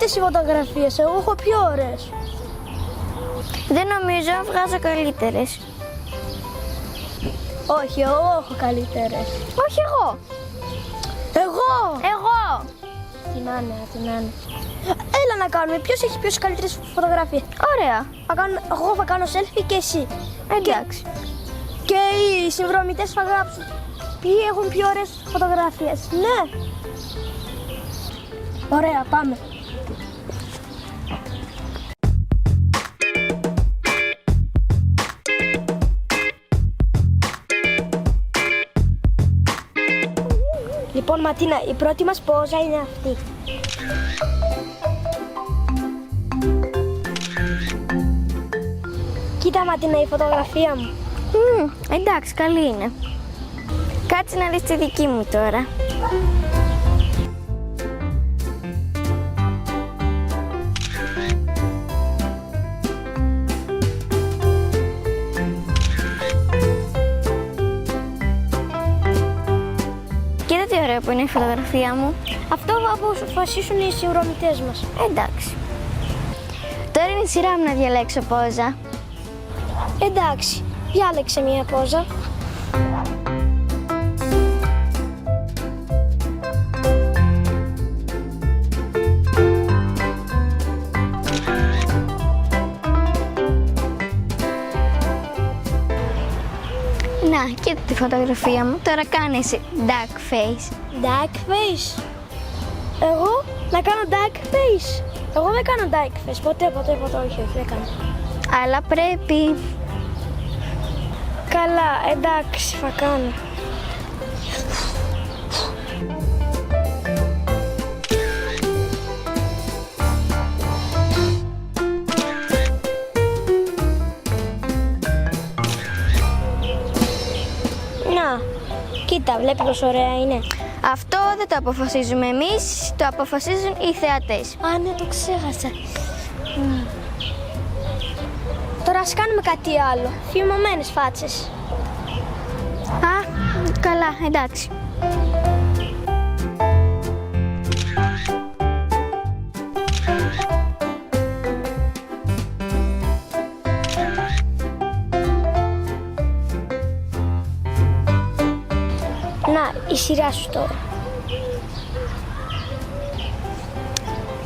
αυτές οι φωτογραφίες, εγώ έχω πιο ωραίες. Δεν νομίζω, βγάζω καλύτερες. Όχι, εγώ έχω καλύτερες. Όχι εγώ. Εγώ. Τι να είναι. Έλα να κάνουμε, ποιος έχει πιο καλύτερες φωτογραφίες. Ωραία. Εγώ θα κάνω selfie και εσύ. Εντάξει. Και οι συνδρομητές θα γράψουν ποιοι έχουν πιο ωραίες φωτογραφίες. Ναι. Ωραία, πάμε. Λοιπόν, Ματίνα, η πρώτη μας πόζα είναι αυτή. Κοίτα, Ματίνα, η φωτογραφία μου. Εντάξει, καλή είναι. Κάτσε να δεις τη δική μου τώρα. Κοίτα τι ωραία που είναι η φωτογραφία μου. Αυτό θα αποφασίσουν οι συνδρομητές μας. Εντάξει. Τώρα είναι η σειρά μου να διαλέξω πόζα. Εντάξει, διάλεξε μία πόζα. Να, κοίτα τη φωτογραφία μου. Τώρα κάνε εσύ duck face. Duck face. Εγώ να κάνω duck face. Εγώ δεν κάνω duck face. Ποτέ, όχι, δεν κάνω. Αλλά πρέπει. Καλά, εντάξει, θα κάνω. Να, κοίτα, βλέπεις πόσο ωραία είναι. Αυτό δεν το αποφασίζουμε εμείς, το αποφασίζουν οι θεατές. Α, ναι, το ξέχασα. Τώρα ας κάνουμε κάτι άλλο. Φημωμένες φάτσες. Α, καλά, εντάξει. Να, η σειρά σου τώρα.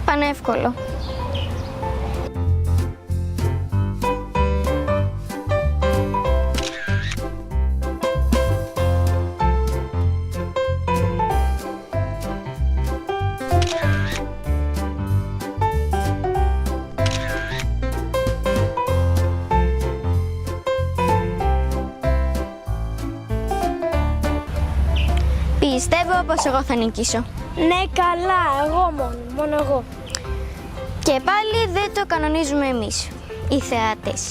Πανεύκολο. Πιστεύω πως εγώ θα νικήσω. Ναι, καλά, εγώ μόνο εγώ. Και πάλι δεν το κανονίζουμε εμείς, οι θεάτες.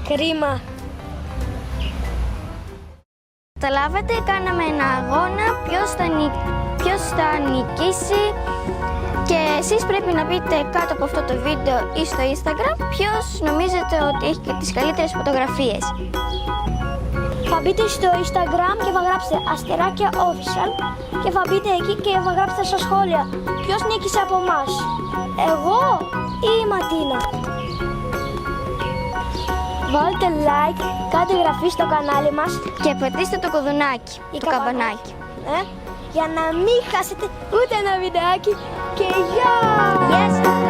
Κρίμα. Καταλάβατε, κάναμε ένα αγώνα ποιος θα νικήσει και εσείς πρέπει να πείτε κάτω από αυτό το βίντεο ή στο Instagram ποιος νομίζετε ότι έχει και τις καλύτερες φωτογραφίες. Θα μπείτε στο Instagram και θα γράψετε αστεράκια official και θα μπείτε εκεί και θα γράψετε στα σχόλια ποιος νίκησε από εμάς, εγώ ή η Ματίνα. Βάλτε like, κάντε εγγραφή στο κανάλι μας Και πατήστε το κουδουνάκι, το καμπανάκι. για να μην χάσετε ούτε ένα βιντεάκι και γεια! Γεια σας!